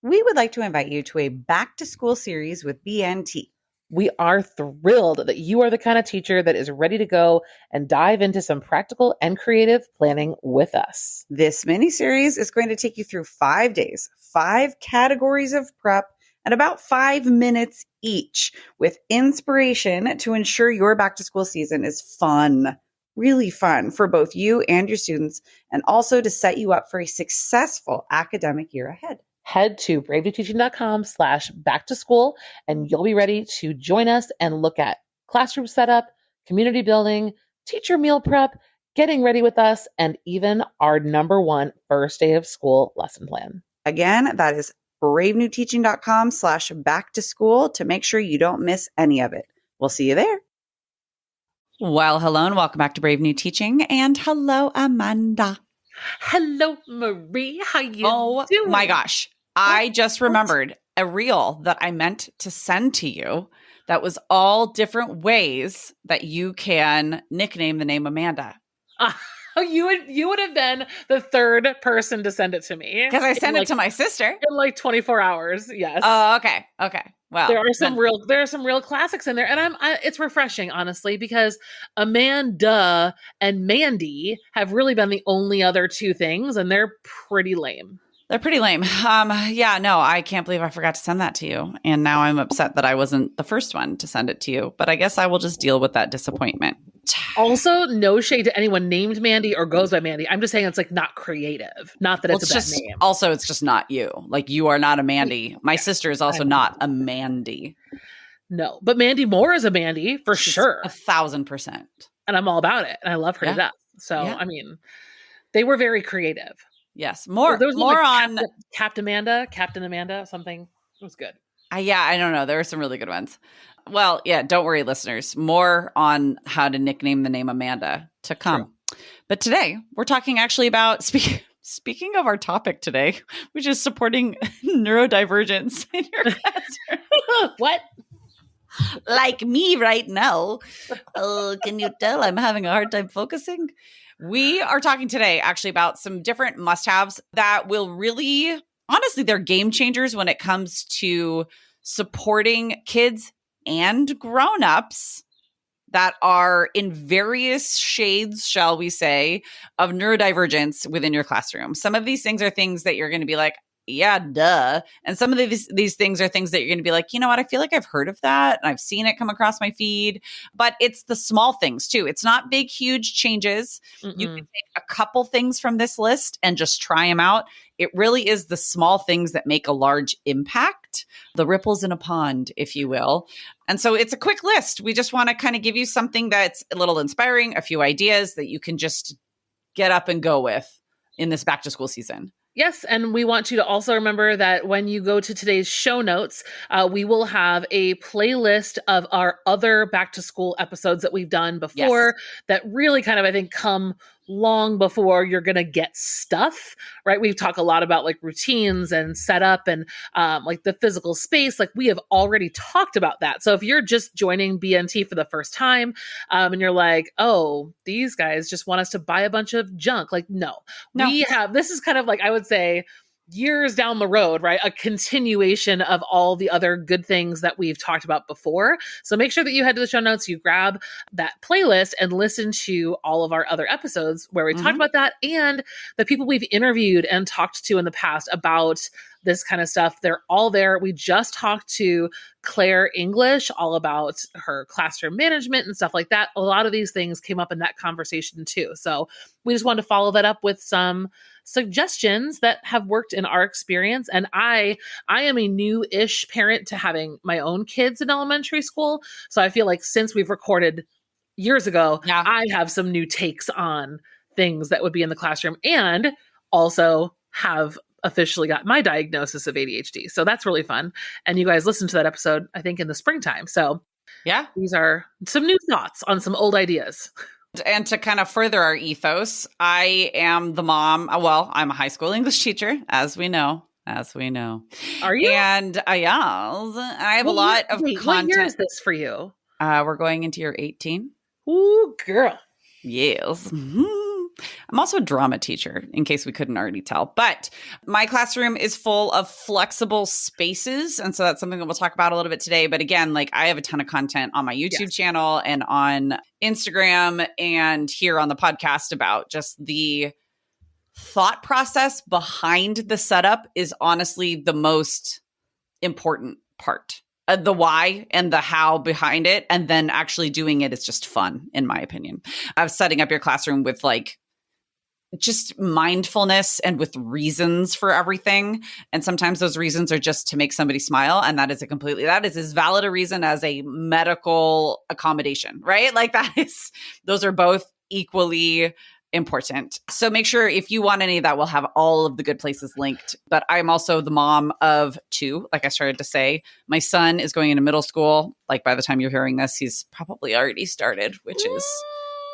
we would like to invite you to a back to school series with BNT. We are thrilled that you are the kind of teacher that is ready to go and dive into some practical and creative planning with us. This mini series is going to take you through 5 days, 5 categories of prep, and about 5 minutes each, with inspiration to ensure your back to school season is fun, really fun for both you and your students, and also to set you up for a successful academic year ahead. Head to bravenewteaching.com/back-to-school and you'll be ready to join us and look at classroom setup, community building, teacher meal prep, getting ready with us, and even our #1 first day of school lesson plan. Again, that is bravenewteaching.com/back-to-school to make sure you don't miss any of it. We'll see you there. Well, hello and welcome back to Brave New Teaching. And hello, Amanda. Hello, Marie. How you doing? Oh my gosh. I just remembered a reel that I meant to send to you that was all different ways that you can nickname the name Amanda. You would have been the third person to send it to me. Because I sent it to my sister. In like 24 hours, yes. Oh, okay. Well, there are some real classics in there, and it's refreshing, honestly, because Amanda and Mandy have really been the only other two things, and they're pretty lame. They're pretty lame. Yeah, no, I can't believe I forgot to send that to you. And now I'm upset that I wasn't the first one to send it to you. But I guess I will just deal with that disappointment. Also, no shade to anyone named Mandy or goes by Mandy. I'm just saying it's like not creative. Not that it's a bad name. Also, it's just not you. Like, you are not a Mandy. My sister is also not a Mandy. No, but Mandy Moore is a Mandy for sure. 1,000%. And I'm all about it. And I love her to death. So, I mean, they were very creative. Yes. More on Captain Amanda, something. It was good. Yeah, I don't know. There were some really good ones. Well, yeah, don't worry, listeners. More on how to nickname the name Amanda to come. True. But today, we're talking actually about, speaking of our topic today, which is supporting neurodivergence in your classroom. What? Like me right now. Can you tell I'm having a hard time focusing? We are talking today actually about some different must-haves that will really, honestly, they're game changers when it comes to supporting kids and grown-ups that are in various shades, shall we say, of neurodivergence within your classroom. Some of these things are things that you're going to be like, yeah, duh. And some of these things are things that you're going to be like, you know what? I feel like I've heard of that and I've seen it come across my feed, but it's the small things too. It's not big, huge changes. Mm-mm. You can take a couple things from this list and just try them out. It really is the small things that make a large impact, the ripples in a pond, if you will. And so it's a quick list. We just want to kind of give you something that's a little inspiring, a few ideas that you can just get up and go with in this back to school season. Yes, and we want you to also remember that when you go to today's show notes, we will have a playlist of our other back to school episodes that we've done before that really kind of, I think, come long before you're going to get stuff, right? We've talked a lot about like routines and setup and like the physical space. Like we have already talked about that. So if you're just joining BNT for the first time and you're like, oh, these guys just want us to buy a bunch of junk. Like, no. We have, this is kind of like, I would say, years down the road, right? A continuation of all the other good things that we've talked about before. So make sure that you head to the show notes, you grab that playlist and listen to all of our other episodes where we talked about that and the people we've interviewed and talked to in the past about this kind of stuff. They're all there. We just talked to Claire English all about her classroom management and stuff like that. A lot of these things came up in that conversation too. So we just wanted to follow that up with some suggestions that have worked in our experience. And I am a new-ish parent to having my own kids in elementary school. So I feel like since we've recorded years ago, I have some new takes on things that would be in the classroom and also have officially got my diagnosis of ADHD. So that's really fun. And you guys listened to that episode, I think, in the springtime. So yeah, these are some new thoughts on some old ideas. And to kind of further our ethos, I am the mom. Well, I'm a high school English teacher, as we know. Are you? And I have a lot of content. What year is this for you? We're going into year 18. Ooh, girl. Yes. Mm-hmm. I'm also a drama teacher, in case we couldn't already tell. But my classroom is full of flexible spaces. And so that's something that we'll talk about a little bit today. But again, like I have a ton of content on my YouTube channel and on Instagram and here on the podcast about just the thought process behind the setup is honestly the most important part. The why and the how behind it, and then actually doing it is just fun, in my opinion. I was setting up your classroom with like just mindfulness and with reasons for everything. And sometimes those reasons are just to make somebody smile. And that is as valid a reason as a medical accommodation, right? Like those are both equally important. So make sure if you want any of that, we'll have all of the good places linked. But I'm also the mom of 2, like I started to say. My son is going into middle school. Like by the time you're hearing this, he's probably already started, which is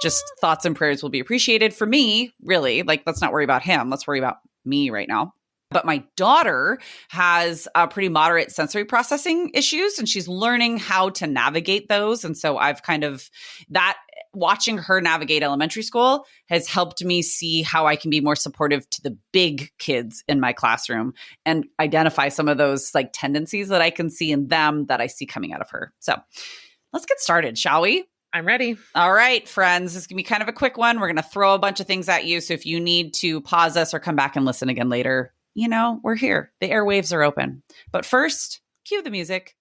just thoughts and prayers will be appreciated for me, really. Like, let's not worry about him. Let's worry about me right now. But my daughter has pretty moderate sensory processing issues, and she's learning how to navigate those. And so I've watching her navigate elementary school has helped me see how I can be more supportive to the big kids in my classroom and identify some of those like tendencies that I can see in them that I see coming out of her. So let's get started, shall we? I'm ready. All right, friends. This is going to be kind of a quick one. We're going to throw a bunch of things at you. So if you need to pause us or come back and listen again later, we're here. The airwaves are open. But first, cue the music.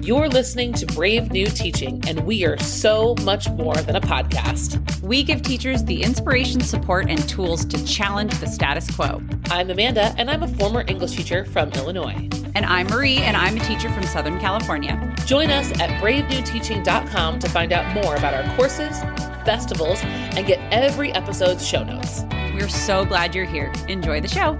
You're listening to Brave New Teaching, and we are so much more than a podcast. We give teachers the inspiration, support, and tools to challenge the status quo. I'm Amanda, and I'm a former English teacher from Illinois. And I'm Marie, and I'm a teacher from Southern California. Join us at bravenewteaching.com to find out more about our courses, festivals, and get every episode's show notes. We're so glad you're here. Enjoy the show.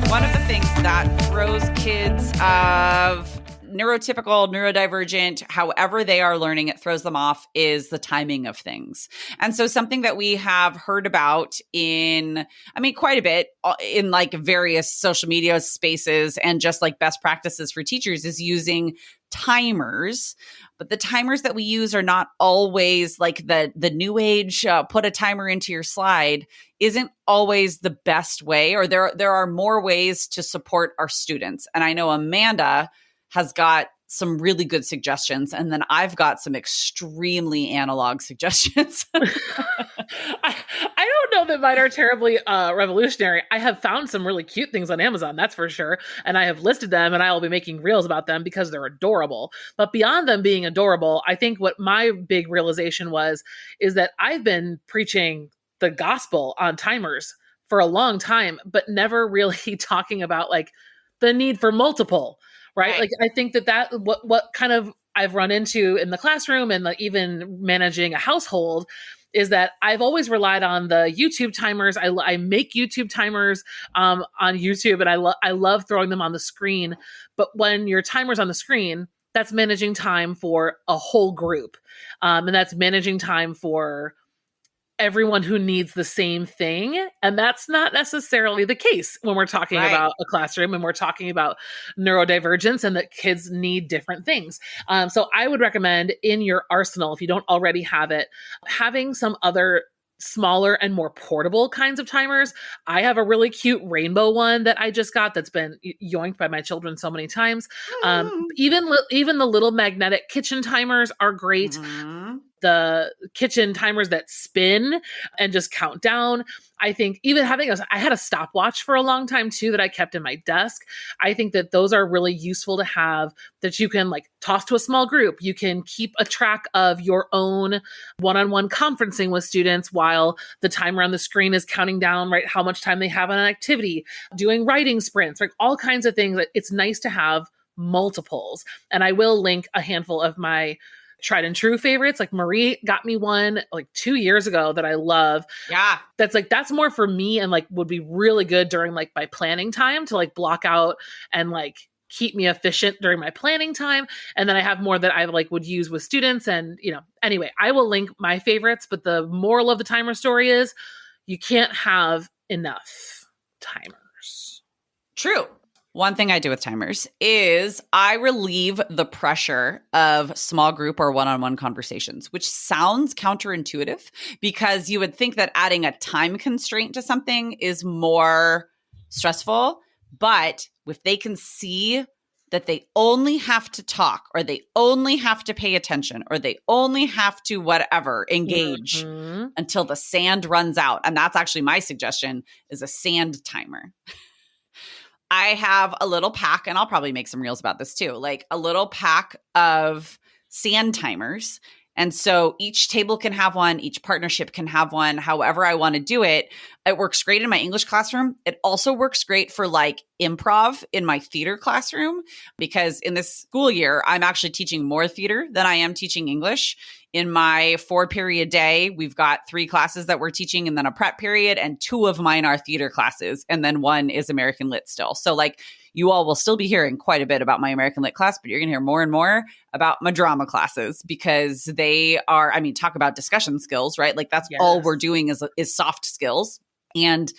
One of the things that throws kids of neurotypical, neurodivergent, however they are learning, it throws them off is the timing of things. And so something that we have heard about quite a bit in like various social media spaces and just like best practices for teachers is using timers. But the timers that we use are not always like the new age, put a timer into your slide isn't always the best way, or there are more ways to support our students. And I know Amanda has got some really good suggestions, and then I've got some extremely analog suggestions. I don't know that mine are terribly revolutionary. I have found some really cute things on Amazon, that's for sure. And I have listed them, and I will be making reels about them because they're adorable. But beyond them being adorable, I think what my big realization is that I've been preaching the gospel on timers for a long time, but never really talking about like the need for multiple. Right. Like, I think that what kind of I've run into in the classroom and like even managing a household is that I've always relied on the YouTube timers. I make YouTube timers on YouTube, and I love throwing them on the screen. But when your timer's on the screen, that's managing time for a whole group. And that's managing time for everyone who needs the same thing. And that's not necessarily the case when we're talking about a classroom and we're talking about neurodivergence and that kids need different things. So I would recommend in your arsenal, if you don't already have it, having some other smaller and more portable kinds of timers. I have a really cute rainbow one that I just got that's been yoinked by my children so many times. Even the little magnetic kitchen timers are great. Mm-hmm. The kitchen timers that spin and just count down. I think even I had a stopwatch for a long time too that I kept in my desk. I think that those are really useful to have, that you can like toss to a small group. You can keep a track of your own one-on-one conferencing with students while the timer on the screen is counting down, right, how much time they have on an activity, doing writing sprints, like all kinds of things. It's nice to have multiples. And I will link a handful of my tried and true favorites. Like Marie got me one like 2 years ago that I love. Yeah. That's more for me and like would be really good during like my planning time to like block out and like keep me efficient during my planning time. And then I have more that I like would use with students. And, anyway, I will link my favorites, but the moral of the timer story is you can't have enough timers. True. One thing I do with timers is I relieve the pressure of small group or one-on-one conversations, which sounds counterintuitive because you would think that adding a time constraint to something is more stressful. But if they can see that they only have to talk or they only have to pay attention or they only have to whatever, engage until the sand runs out. And that's actually my suggestion is a sand timer. I have a little pack, and I'll probably make some reels about this too, like a little pack of sand timers. And so each table can have one, each partnership can have one, however I want to do it. It works great in my English classroom. It also works great for like improv in my theater classroom, because in this school year, I'm actually teaching more theater than I am teaching English. In my 4-period day, we've got 3 classes that we're teaching and then a prep period, and 2 of mine are theater classes. And then 1 is American Lit still. So like you all will still be hearing quite a bit about my American Lit class, but you're going to hear more and more about my drama classes because they are, I mean, talk about discussion skills, right? Like that's all we're doing is soft skills. And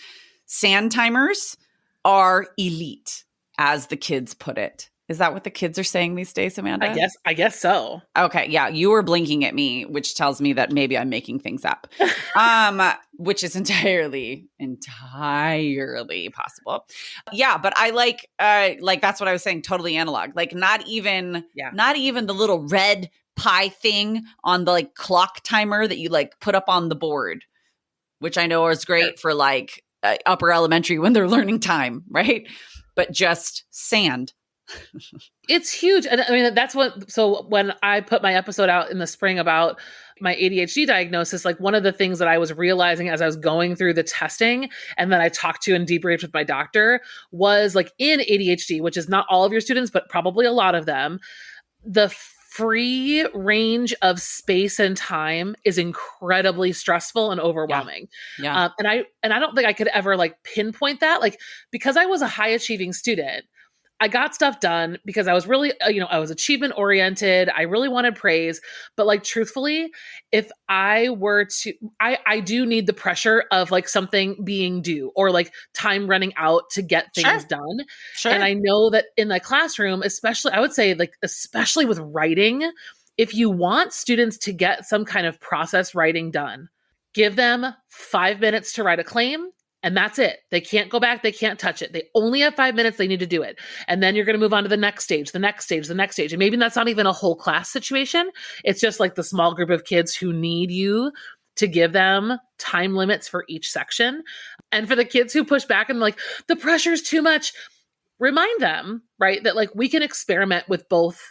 sand timers are elite, as the kids put it. Is that what the kids are saying these days, Amanda? I guess so. Okay. Yeah. You were blinking at me, which tells me that maybe I'm making things up, which is entirely possible. Yeah. But I like that's what I was saying. Totally analog. Like not even the little red pie thing on the like clock timer that you like put up on the board, which I know is great for like upper elementary when they're learning time. Right. But just sand. It's huge. And I mean, so when I put my episode out in the spring about my ADHD diagnosis, like one of the things that I was realizing as I was going through the testing and then I talked to and debriefed with my doctor was like in ADHD, which is not all of your students, but probably a lot of them, the free range of space and time is incredibly stressful and overwhelming. Yeah. And I don't think I could ever like pinpoint that, like, because I was a high achieving student. I got stuff done because I was really, I was achievement oriented. I really wanted praise. But like, truthfully, if I were to, I do need the pressure of like something being due or like time running out to get things done. Sure. And I know that in the classroom, especially, I would say like, especially with writing, if you want students to get some kind of process writing done, give them 5 minutes to write a claim. And that's it. They can't go back. They can't touch it. They only have 5 minutes. They need to do it. And then you're going to move on to the next stage, the next stage, the next stage. And maybe that's not even a whole class situation. It's just like the small group of kids who need you to give them time limits for each section. And for the kids who push back and like, the pressure's too much, remind them, right, that like we can experiment with both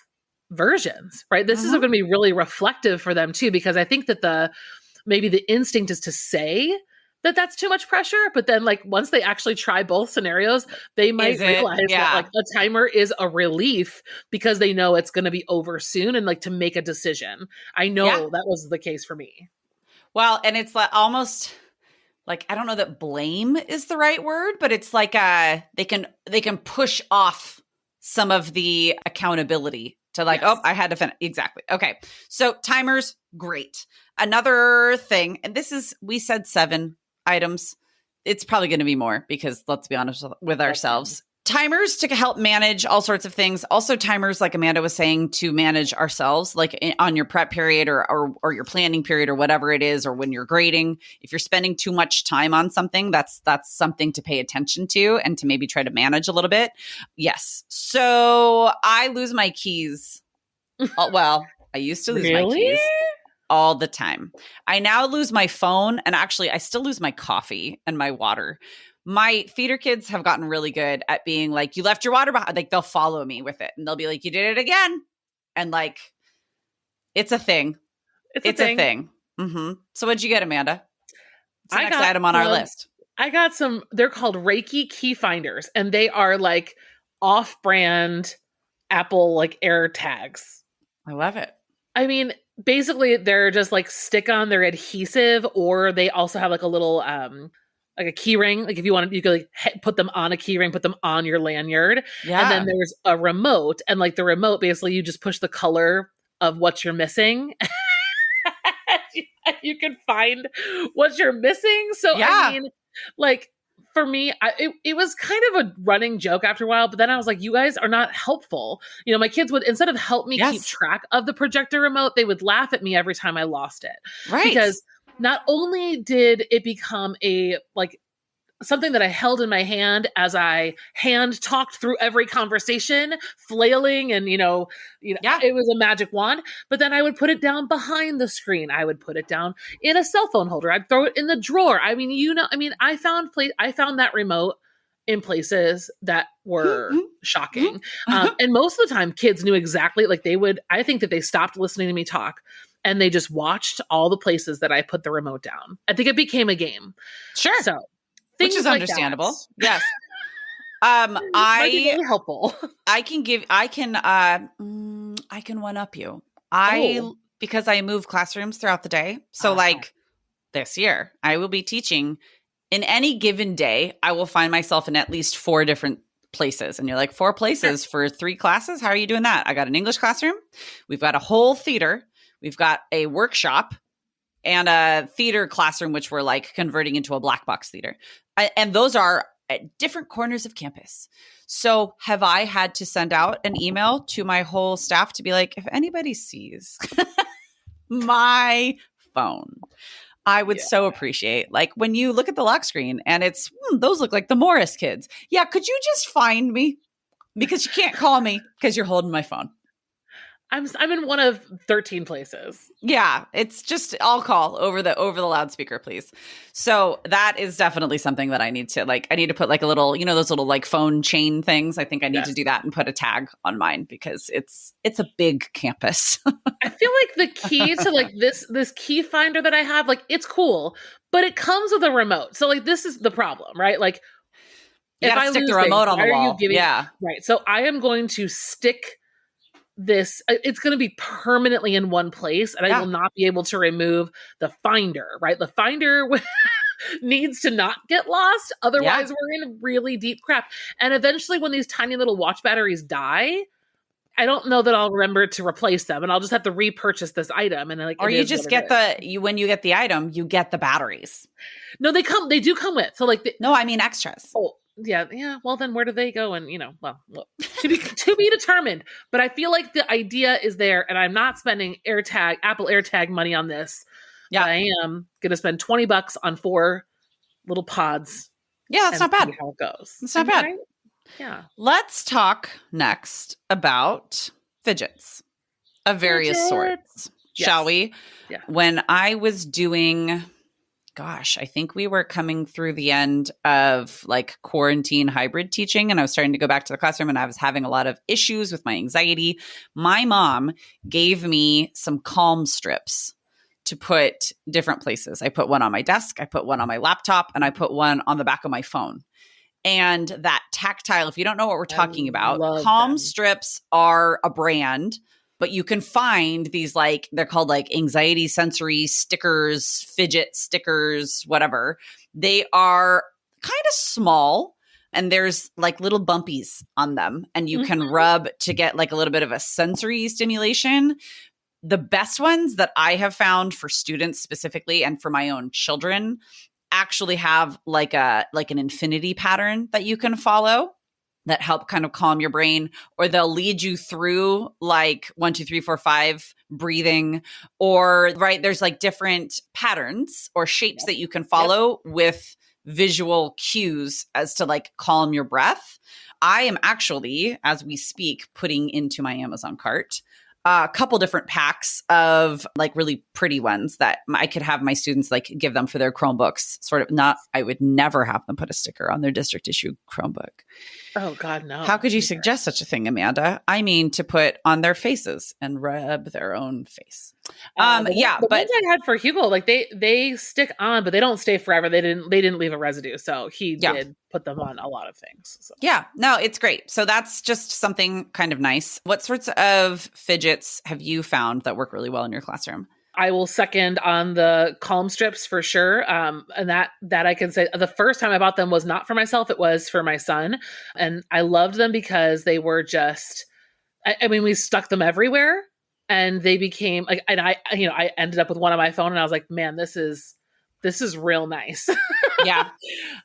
versions, right? This is going to be really reflective for them too, because I think that maybe the instinct is to say that that's too much pressure. But then like once they actually try both scenarios, they might realize that like a timer is a relief because they know it's going to be over soon and like to make a decision. I know that was the case for me. Well, and it's like almost like, I don't know that blame is the right word, but it's like they can push off some of the accountability to like, oh, I had to finish. Exactly. Okay. So timers, great. Another thing, and we said 7 items. It's probably going to be more because let's be honest with ourselves. Timers to help manage all sorts of things. Also timers, like Amanda was saying, to manage ourselves, like on your prep period or your planning period or whatever it is, or when you're grading. If you're spending too much time on something, that's something to pay attention to and to maybe try to manage a little bit. Yes. So I lose my keys. Well, I used to lose my keys all the time. I now lose my phone, and actually I still lose my coffee and my water. My theater kids have gotten really good at being like, you left your water behind. Like they'll follow me with it and they'll be like, you did it again. And like, it's a thing. It's a thing. Mm-hmm. So what'd you get, Amanda? What's the next item on our list? I got they're called Reiki key finders, and they are like off-brand Apple like Air tags. I love it. I mean, basically they're just like stick on, they're adhesive, or they also have like a little like a key ring. Like if you wanted, you could like put them on a key ring, put them on your lanyard. Yeah. And then there's a remote, and like the remote, basically you just push the color of what you're missing. You can find what you're missing. So I mean, like for me, it was kind of a running joke after a while, but then I was like, you guys are not helpful. You know, my kids would, instead of help me keep track of the projector remote, they would laugh at me every time I lost it. Right. Because not only did it become something that I held in my hand as I hand talked through every conversation, flailing and, it was a magic wand, but then I would put it down behind the screen. I would put it down in a cell phone holder. I'd throw it in the drawer. I mean, I found that remote in places that were shocking. And most of the time kids knew exactly, I think that they stopped listening to me talk and they just watched all the places that I put the remote down. I think it became a game. Sure. So, which is understandable. Yes. Might be really helpful. I can one up you. Because I move classrooms throughout the day. So this year I will be teaching in any given day. I will find myself in at least 4 different places. And you're like, 4 places for 3 classes? How are you doing that? I got an English classroom. We've got a whole theater. We've got a workshop and a theater classroom, which we're converting into a black box theater. And those are at different corners of campus. So have I had to send out an email to my whole staff to be like, if anybody sees my phone, I would so appreciate, when you look at the lock screen and it's, those look like the Morris kids. Yeah. Could you just find me? Because you can't call me because you're holding my phone. I'm in one of 13 places. Yeah, it's just I'll call over the loudspeaker, please. So that is definitely something that I need to I need to put a little, those little phone chain things. I think I need to do that and put a tag on mine because it's a big campus. I feel like the key to this key finder that I have, it's cool, but it comes with a remote. So this is the problem, right? You gotta stick the remote on the wall. Right. So I am going to stick this, it's going to be permanently in one place and I will not be able to remove the finder, right? The finder needs to not get lost. Otherwise we're in really deep crap. And eventually when these tiny little watch batteries die, I don't know that I'll remember to replace them and I'll just have to repurchase this item. And or you just get when you get the item, you get the batteries. No, they do come with. So no, I mean extras. Oh, yeah. Well, then where do they go? And to be determined. But I feel like the idea is there, and I'm not spending Apple AirTag money on this. Yeah, I am going to spend $20 on 4 little pods. Yeah, that's not bad. See how it goes. It's not bad. Right? Yeah. Let's talk next about fidgets of various sorts, shall we? Yeah. When I was doing. Gosh, I think we were coming through the end of quarantine hybrid teaching and I was starting to go back to the classroom and I was having a lot of issues with my anxiety. My mom gave me some calm strips to put different places. I put one on my desk, I put one on my laptop, and I put one on the back of my phone. And that tactile, if you don't know what we're talking about, calm strips are a brand. But you can find these they're called anxiety sensory stickers, fidget stickers, whatever. They are kind of small and there's little bumpies on them and you can rub to get a little bit of a sensory stimulation. The best ones that I have found for students specifically and for my own children actually have an infinity pattern that you can follow that help kind of calm your brain, or they'll lead you through 1, 2, 3, 4, 5 breathing, or there's different patterns or shapes that you can follow with visual cues as to calm your breath. I am actually, as we speak, putting into my Amazon cart a couple different packs of really pretty ones that I could have my students give them for their Chromebooks. I would never have them put a sticker on their district issue Chromebook. Oh God, no. How could you suggest such a thing, Amanda? I mean, to put on their faces and rub their own face. But ones I had for Hugo, they stick on, but they don't stay forever. They didn't leave a residue. So he did put them on a lot of things. So. Yeah, no, it's great. So that's just something kind of nice. What sorts of fidgets have you found that work really well in your classroom? I will second on the calm strips for sure. And that I can say the first time I bought them was not for myself. It was for my son. And I loved them because they were just, we stuck them everywhere and they became and I ended up with one on my phone and I was like, man, this is this is real nice. Yeah.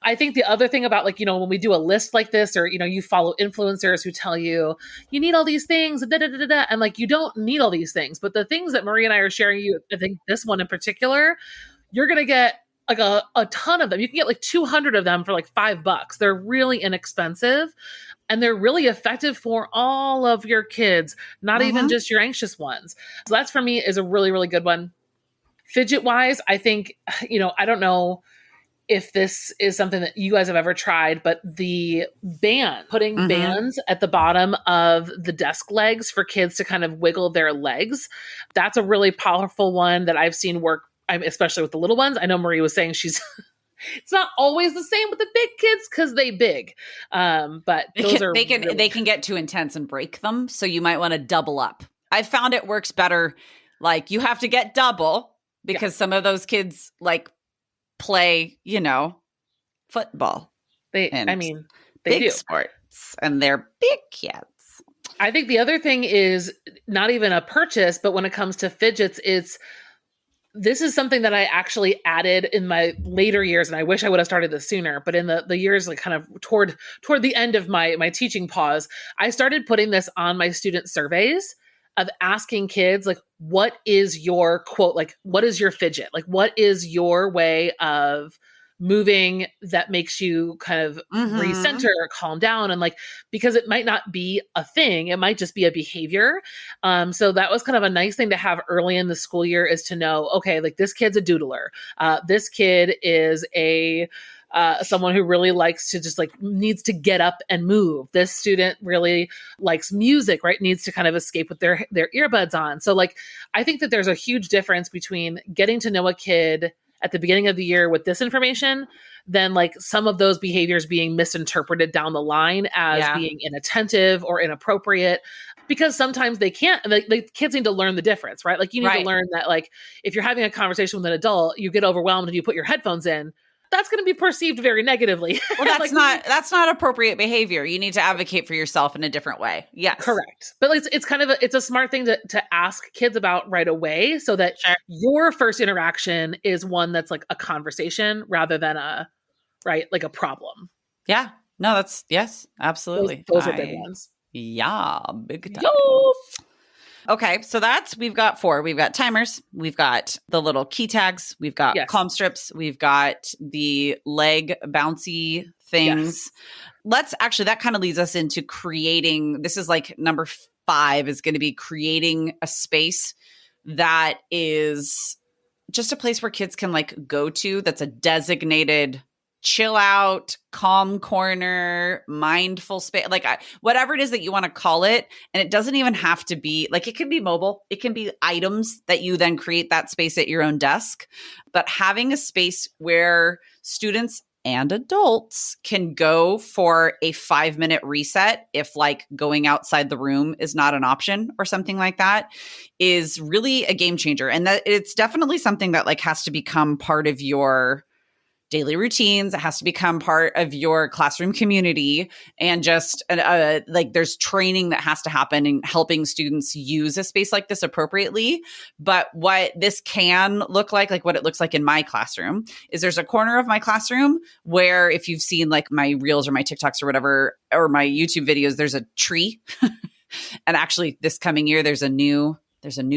I think the other thing about like, when we do a list like this, or, you follow influencers who tell you, you need all these things, and like, you don't need all these things. But the things that Marie and I are sharing you, I think this one in particular, you're going to get like a ton of them. You can get like 200 of them for like $5. They're really inexpensive. And they're really effective for all of your kids, not even just your anxious ones. So that's for me is a really, really good one. Fidget wise, I think, I don't know if this is something that you guys have ever tried, but the putting bands at the bottom of the desk legs for kids to kind of wiggle their legs. That's a really powerful one that I've seen work, especially with the little ones. I know Marie was saying it's not always the same with the big kids because they big. But they can get too intense and break them. So you might want to double up. I found it works better. Like you have to get double because some of those kids like play, football. They big do sports and they're big kids. I think the other thing is not even a purchase, but when it comes to fidgets, this is something that I actually added in my later years, and I wish I would have started this sooner. But in the years, like kind of toward the end of my teaching pause, I started putting this on my student surveys of asking kids, like, what is your quote? Like, what is your fidget? Like, what is your way of moving that makes you kind of recenter or calm down? And like, because it might not be a thing, it might just be a behavior. So that was kind of a nice thing to have early in the school year, is to know, okay, like this kid's a doodler. This kid is someone who really likes to just like needs to get up and move. This student really likes music, right? Needs to kind of escape with their earbuds on. So like, I think that there's a huge difference between getting to know a kid at the beginning of the year with this information than like some of those behaviors being misinterpreted down the line as being inattentive or inappropriate, because sometimes they can't, the kids need to learn the difference, right? Like you need to learn that like, if you're having a conversation with an adult, you get overwhelmed and you put your headphones in, that's going to be perceived very negatively. Well, that's not appropriate behavior. You need to advocate for yourself in a different way. Yes. Correct. But it's kind of it's a smart thing to ask kids about right away, so that your first interaction is one that's like a conversation rather than a problem. Yeah. No, yes, absolutely. Those are big ones. Yeah. Big time. Yes. Okay, so we've got 4. We've got timers, we've got the little key tags, we've got calm strips, we've got the leg bouncy things. That kind of leads us into creating, this is like number 5 is going to be creating a space that is just a place where kids can like go to, that's a designated chill out, calm corner, mindful space, like whatever it is that you want to call it. And it doesn't even have to be like, it can be mobile. It can be items that you then create that space at your own desk. But having a space where students and adults can go for a 5-minute reset, if like going outside the room is not an option or something like that, is really a game changer. And that it's definitely something that like has to become part of your daily routines. It has to become part of your classroom community, and just like there's training that has to happen in helping students use a space like this appropriately. But what this can look like what it looks like in my classroom is there's a corner of my classroom where, if you've seen like my reels or my TikToks or whatever, or my YouTube videos, there's a tree. And actually this coming year, there's a new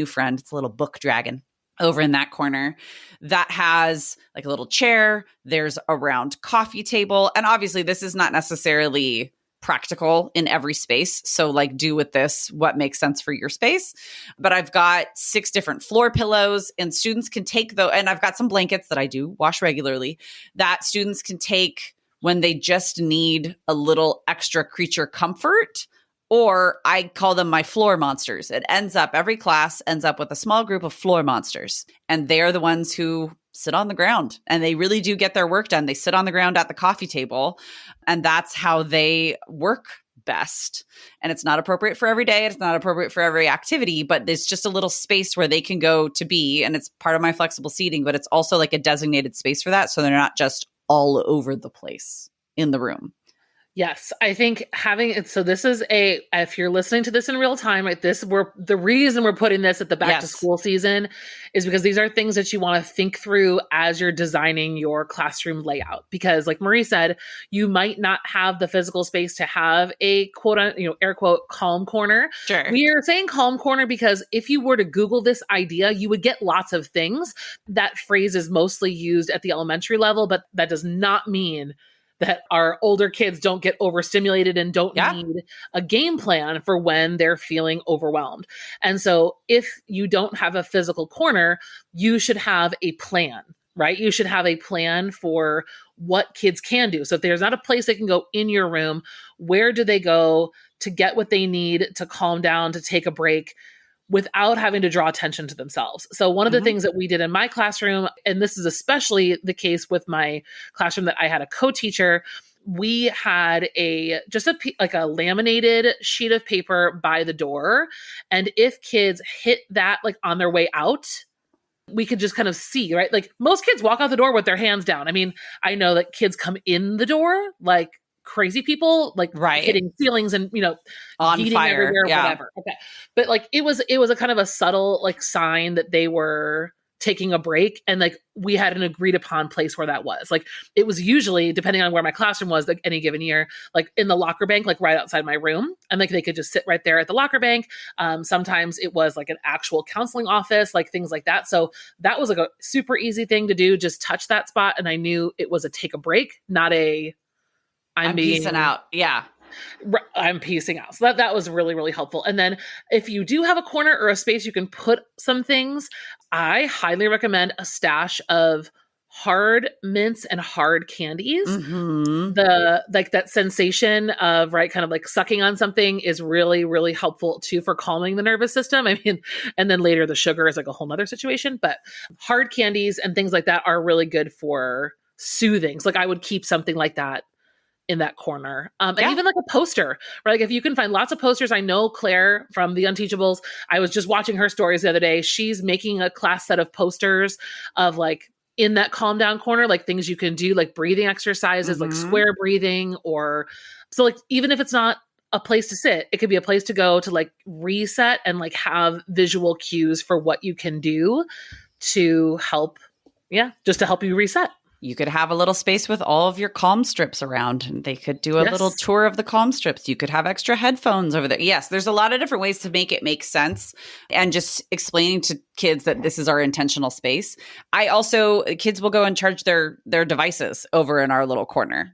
friend. It's a little book dragon over in that corner that has like a little chair. There's a round coffee table. And obviously this is not necessarily practical in every space. So like do with this what makes sense for your space. But I've got 6 different floor pillows, and students can take and I've got some blankets that I do wash regularly that students can take when they just need a little extra creature comfort. Or I call them my floor monsters. Every class ends up with a small group of floor monsters. And they're the ones who sit on the ground, and they really do get their work done. They sit on the ground at the coffee table, and that's how they work best. And it's not appropriate for every day. It's not appropriate for every activity, but it's just a little space where they can go to be. And it's part of my flexible seating, but it's also like a designated space for that. So they're not just all over the place in the room. Yes, I think having it. So this is if you're listening to this in real time, right? The reason we're putting this at the back to school season is because these are things that you want to think through as you're designing your classroom layout. Because like Marie said, you might not have the physical space to have a quote, air quote, calm corner. Sure. We are saying calm corner because if you were to Google this idea, you would get lots of things. That phrase is mostly used at the elementary level, but that does not mean that our older kids don't get overstimulated and don't need a game plan for when they're feeling overwhelmed. And so if you don't have a physical corner, you should have a plan, right? You should have a plan for what kids can do. So if there's not a place they can go in your room, where do they go to get what they need to calm down, to take a break, without having to draw attention to themselves. So one of the things that we did in my classroom, and this is especially the case with my classroom that I had a co-teacher, we had a laminated sheet of paper by the door. And if kids hit that like on their way out, we could just kind of see, right? Like most kids walk out the door with their hands down. I mean, I know that kids come in the door like crazy people, like hitting ceilings and, on fire, everywhere, whatever. Okay. But like, it was a kind of a subtle like sign that they were taking a break. And like, we had an agreed upon place where that was. Like, it was usually, depending on where my classroom was like any given year, like in the locker bank, like right outside my room. And like, they could just sit right there at the locker bank. Sometimes it was like an actual counseling office, like things like that. So that was like a super easy thing to do. Just touch that spot. And I knew it was a take a break, not a, I'm piecing out. Yeah. I'm piecing out. So that was really, really helpful. And then if you do have a corner or a space you can put some things, I highly recommend a stash of hard mints and hard candies. That sensation of kind of like sucking on something is really, really helpful too for calming the nervous system. I mean, and then later the sugar is like a whole nother situation, but hard candies and things like that are really good for soothing. So like I would keep something like that in that corner. And even like a poster, right? Like if you can find lots of posters, I know Claire from the Unteachables, I was just watching her stories the other day. She's making a class set of posters of like in that calm down corner, like things you can do, like breathing exercises, like square breathing, or so like, even if it's not a place to sit, it could be a place to go to like reset and like have visual cues for what you can do to help. Yeah. Just to help you reset. You could have a little space with all of your calm strips around, and they could do a little tour of the calm strips. You could have extra headphones over there. Yes, there's a lot of different ways to make it make sense, and just explaining to kids that this is our intentional space. Kids will go and charge their devices over in our little corner.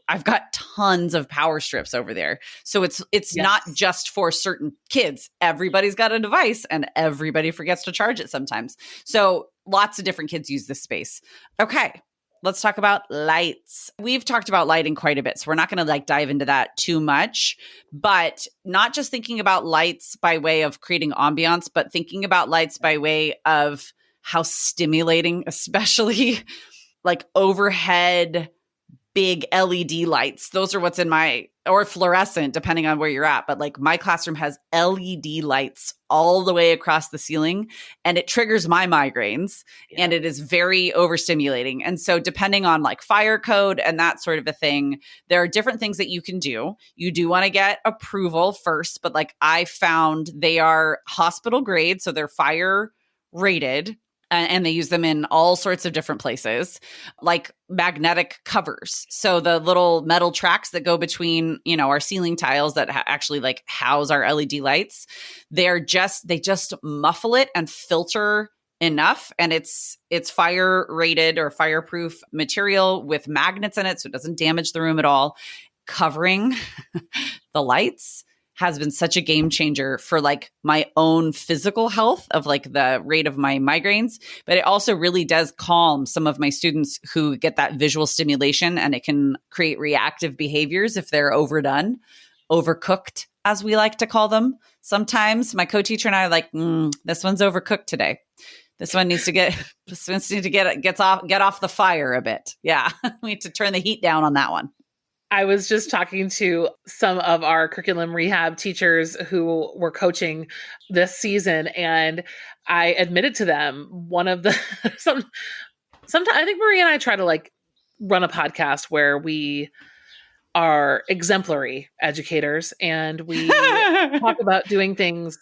I've got tons of power strips over there. So it's not just for certain kids. Everybody's got a device and everybody forgets to charge it sometimes. So lots of different kids use this space. Okay, let's talk about lights. We've talked about lighting quite a bit, so we're not going to like dive into that too much, but not just thinking about lights by way of creating ambiance, but thinking about lights by way of how stimulating, especially like overhead big LED lights. Those are what's in or fluorescent, depending on where you're at. But like my classroom has LED lights all the way across the ceiling, and it triggers my migraines, and it is very overstimulating. And so depending on like fire code and that sort of a thing, there are different things that you can do. You do want to get approval first, but like I found they are hospital grade. So they're fire rated. And they use them in all sorts of different places, like magnetic covers. So the little metal tracks that go between, our ceiling tiles that actually like house our LED lights, they just muffle it and filter enough. And it's fire rated or fireproof material with magnets in it, so it doesn't damage the room at all. Covering the lights has been such a game changer for like my own physical health of like the rate of my migraines, but it also really does calm some of my students who get that visual stimulation, and it can create reactive behaviors if they're overdone, overcooked, as we like to call them. Sometimes my co-teacher and I are like, this one's overcooked today. This one needs to get off the fire a bit. Yeah. We need to turn the heat down on that one. I was just talking to some of our curriculum rehab teachers who were coaching this season, and I admitted to them sometimes I think Maria and I try to like run a podcast where we are exemplary educators, and we talk about doing things,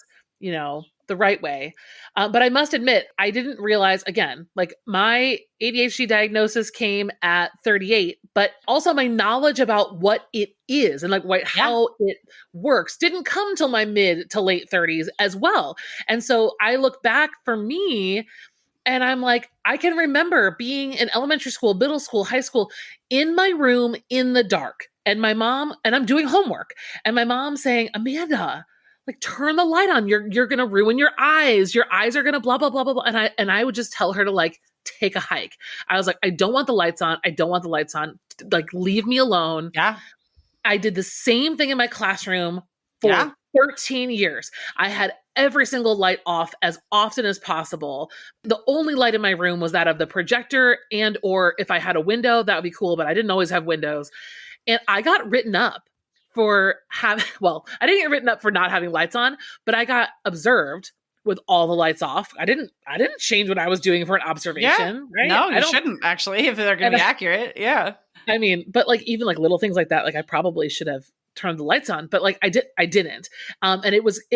the right way. But I must admit, I didn't realize, again, like my ADHD diagnosis came at 38, but also my knowledge about what it is and like how it works didn't come till my mid to late 30s as well. And so I look back for me and I'm like, I can remember being in elementary school, middle school, high school, in my room in the dark. And my mom, and I'm doing homework, and my mom saying, Amanda, like turn the light on. You're gonna ruin your eyes. Your eyes are gonna blah, blah, blah, blah, blah. And I would just tell her to like take a hike. I was like, I don't want the lights on. I don't want the lights on. Like, leave me alone. Yeah. I did the same thing in my classroom for 13 years. I had every single light off as often as possible. The only light in my room was that of the projector, and or if I had a window, that would be cool, but I didn't always have windows. And I got written up for I didn't get written up for not having lights on, but I got observed with all the lights off. I didn't change what I was doing for an observation. Right? No, you shouldn't actually, if they're going to be accurate. Yeah. I mean, but like, even like little things like that, like I probably should have turned the lights on, but like I didn't. And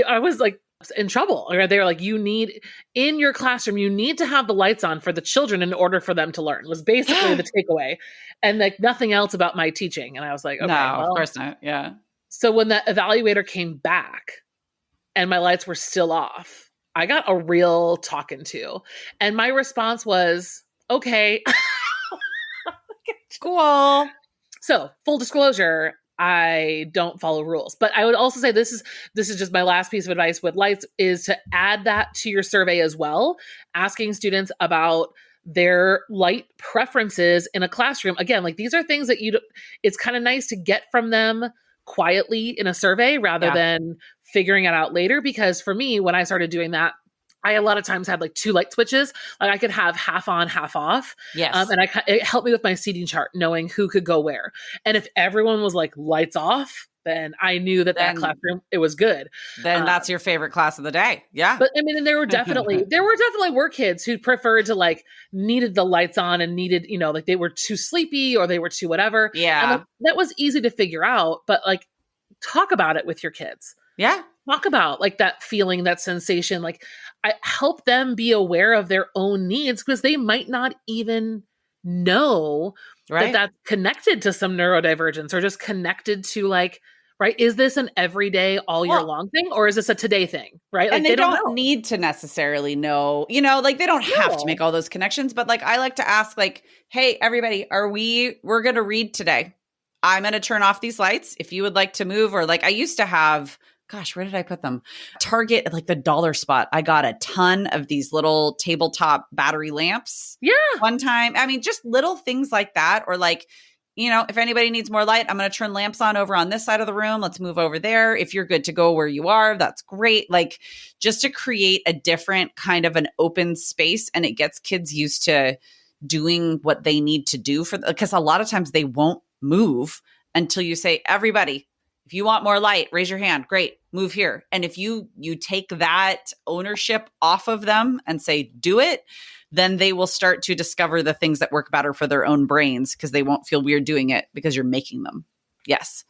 I was like in trouble. They were like, in your classroom, you need to have the lights on for the children in order for them to learn, was basically the takeaway. And like nothing else about my teaching. And I was like, okay, no, of course not. Yeah. So when that evaluator came back and my lights were still off, I got a real talking to. And my response was, okay. Cool. So full disclosure, I don't follow rules, but I would also say this is just my last piece of advice with lights, is to add that to your survey as well, asking students about their light preferences in a classroom. Again, like these are things that it's kind of nice to get from them quietly in a survey rather than figuring it out later. Because for me, when I started doing that, I a lot of times had like 2 light switches. Like I could have half on, half off. Yes. And it helped me with my seating chart, knowing who could go where. And if everyone was like lights off, then I knew that classroom, it was good. Then that's your favorite class of the day. Yeah. But I mean, and there were definitely kids who preferred to like needed the lights on and needed, like they were too sleepy or they were too whatever. Yeah. And like, that was easy to figure out, but like talk about it with your kids. Yeah. Talk about like that feeling, that sensation. Like I help them be aware of their own needs, because they might not even know that that's connected to some neurodivergence, or just connected to like, right? Is this an everyday all year long thing, or is this a today thing? Right. Like and they don't need to necessarily know, like they don't have to make all those connections, but like, I like to ask like, hey, everybody, we're going to read today. I'm going to turn off these lights. If you would like to move, or like I used to have, gosh, where did I put them? Target, like the dollar spot. I got a ton of these little tabletop battery lamps. Yeah. One time. I mean, just little things like that. Or like, if anybody needs more light, I'm going to turn lamps on over on this side of the room. Let's move over there. If you're good to go where you are, that's great. Like just to create a different kind of an open space, and it gets kids used to doing what they need to do because a lot of times they won't move until you say, everybody, if you want more light, raise your hand. Great. Move here. And if you take that ownership off of them and say, do it, then they will start to discover the things that work better for their own brains, because they won't feel weird doing it because you're making them. Yes.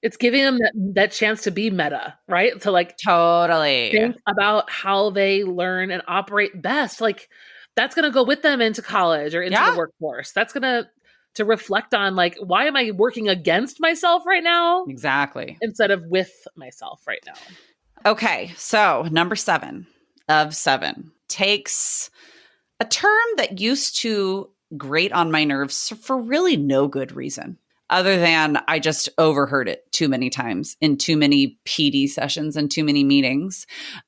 It's giving them that chance to be meta, right? To like totally think about how they learn and operate best. Like that's going to go with them into college or into the workforce. That's going to reflect on like, why am I working against myself right now? Exactly. Instead of with myself right now. Okay. So number 7 of 7 takes a term that used to grate on my nerves for really no good reason, other than I just overheard it too many times in too many PD sessions and too many meetings,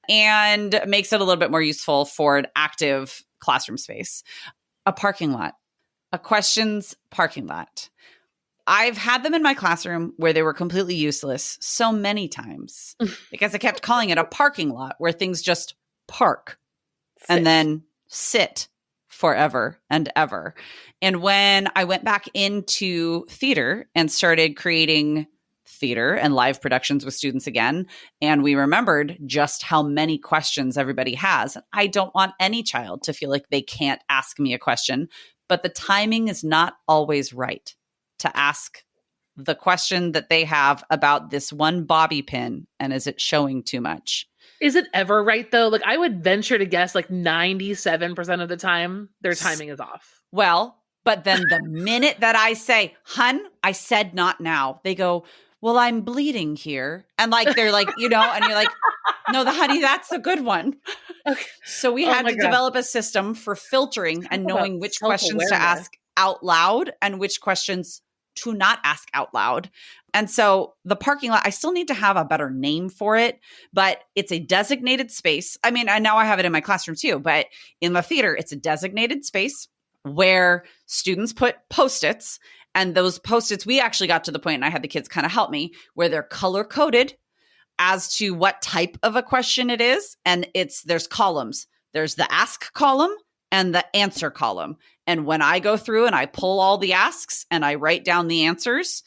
and makes it a little bit more useful for an active classroom space. A parking lot. A questions parking lot. I've had them in my classroom where they were completely useless so many times because I kept calling it a parking lot where things just park and then sit forever and ever. And when I went back into theater and started creating theater and live productions with students again, and we remembered just how many questions everybody has. I don't want any child to feel like they can't ask me a question, but the timing is not always right to ask the question that they have about this one bobby pin, and is it showing too much? Is it ever right though? Like I would venture to guess like 97% of the time their timing is off. Well, but then the minute that I say, hun, I said not now, they go, well, I'm bleeding here. And like, they're like, and you're like, no, honey, that's a good one. Okay. So we had to develop a system for filtering and knowing which questions to ask out loud and which questions to not ask out loud. And so the parking lot, I still need to have a better name for it, but it's a designated space. I mean, and now I have it in my classroom too, but in the theater, it's a designated space where students put Post-its, and those Post-its, we actually got to the point, and I had the kids kind of help me, where they're color-coded as to what type of a question it is. And there's columns. There's the ask column and the answer column. And when I go through and I pull all the asks and I write down the answers,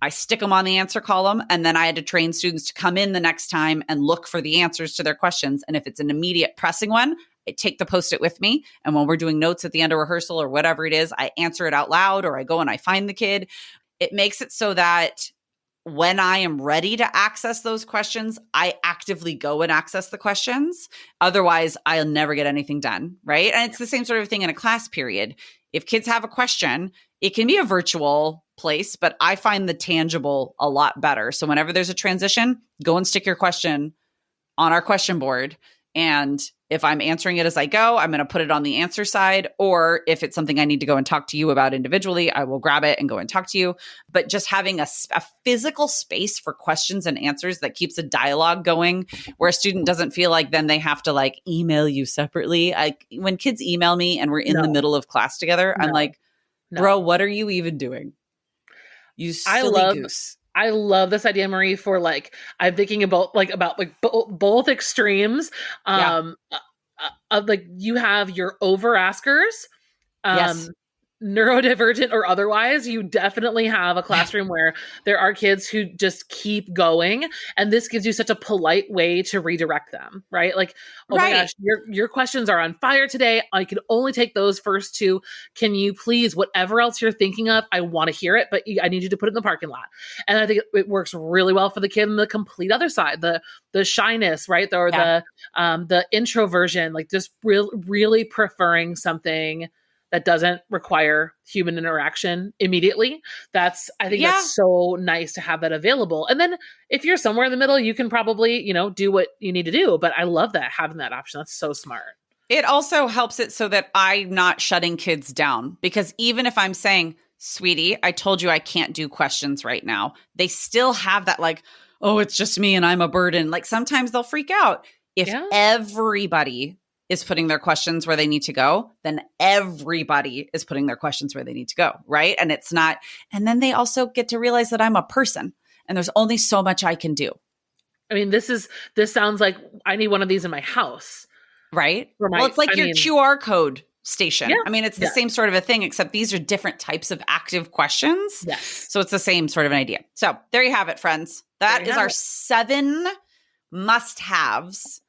I stick them on the answer column. And then I had to train students to come in the next time and look for the answers to their questions. And if it's an immediate pressing one, I take the Post-it with me. And when we're doing notes at the end of rehearsal or whatever it is, I answer it out loud, or I go and I find the kid. It makes it so that when I am ready to access those questions, I actively go and access the questions. Otherwise, I'll never get anything done, right? And it's the same sort of thing in a class period. If kids have a question, it can be a virtual place, but I find the tangible a lot better. So whenever there's a transition, go and stick your question on our question board. And if I'm answering it as I go, I'm going to put it on the answer side. Or if it's something I need to go and talk to you about individually, I will grab it and go and talk to you. But just having a physical space for questions and answers that keeps a dialogue going, where a student doesn't feel like then they have to like email you separately. When kids email me and we're in the middle of class together, I'm like, bro, what are you even doing? You silly goose. I love this idea, Marie, for like, I'm thinking about both extremes. Of like, you have your over askers, yes. neurodivergent or otherwise. You definitely have a classroom where there are kids who just keep going, and this gives you such a polite way to redirect them, right? Like, oh my gosh, your questions are on fire today. I can only take those first two. Can you please, whatever else you're thinking of, I want to hear it, but I need you to put it in the parking lot. And I think it works really well for the kid on the complete other side, the shyness, right? The introversion, like just really preferring something that doesn't require human interaction immediately. That's so nice to have that available. And then if you're somewhere in the middle, you can probably, do what you need to do. But I love that, having that option. That's so smart. It also helps it so that I'm not shutting kids down, because even if I'm saying, sweetie, I told you I can't do questions right now, they still have that like, oh, it's just me and I'm a burden. Like sometimes they'll freak out. If everybody is putting their questions where they need to go, then everybody is putting their questions where they need to go, right? And it's not, and then they also get to realize that I'm a person and there's only so much I can do. I mean, this sounds like I need one of these in my house. Right? It's like your QR code station. Yeah. I mean, it's the same sort of a thing, except these are different types of active questions. Yes. So it's the same sort of an idea. So there you have it, friends. That is our 7 must-haves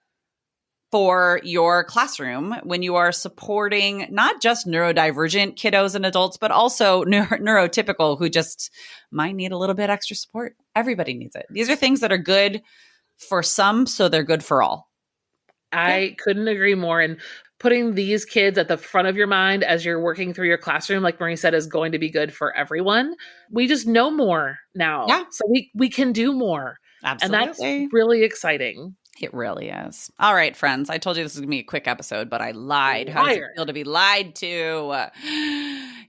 for your classroom when you are supporting not just neurodivergent kiddos and adults, but also neurotypical who just might need a little bit extra support. Everybody needs it. These are things that are good for some, so they're good for all. I couldn't agree more. And putting these kids at the front of your mind as you're working through your classroom, like Marie said, is going to be good for everyone. We just know more now. Yeah. So we can do more. Absolutely. And that's really exciting. It really is. All right, friends. I told you this was going to be a quick episode, but I lied. How does it feel to be lied to?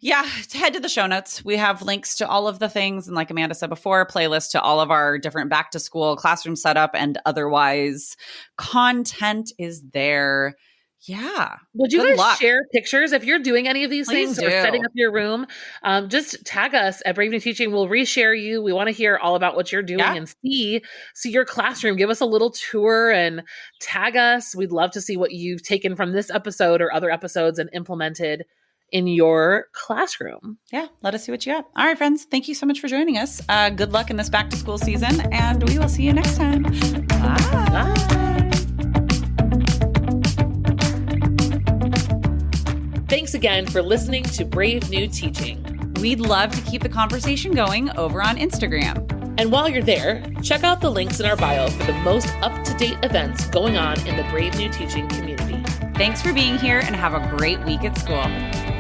Head to the show notes. We have links to all of the things. And like Amanda said before, a playlist to all of our different back to school classroom setup and otherwise content is there. Yeah. Would you guys share pictures if you're doing any of these things or setting up your room? Just tag us at Brave New Teaching. We'll reshare you. We want to hear all about what you're doing and see your classroom. Give us a little tour and tag us. We'd love to see what you've taken from this episode or other episodes and implemented in your classroom. Yeah. Let us see what you got. All right, friends. Thank you so much for joining us. Good luck in this back to school season, and we will see you next time. Bye. Bye. Thanks again for listening to Brave New Teaching. We'd love to keep the conversation going over on Instagram. And while you're there, check out the links in our bio for the most up-to-date events going on in the Brave New Teaching community. Thanks for being here and have a great week at school.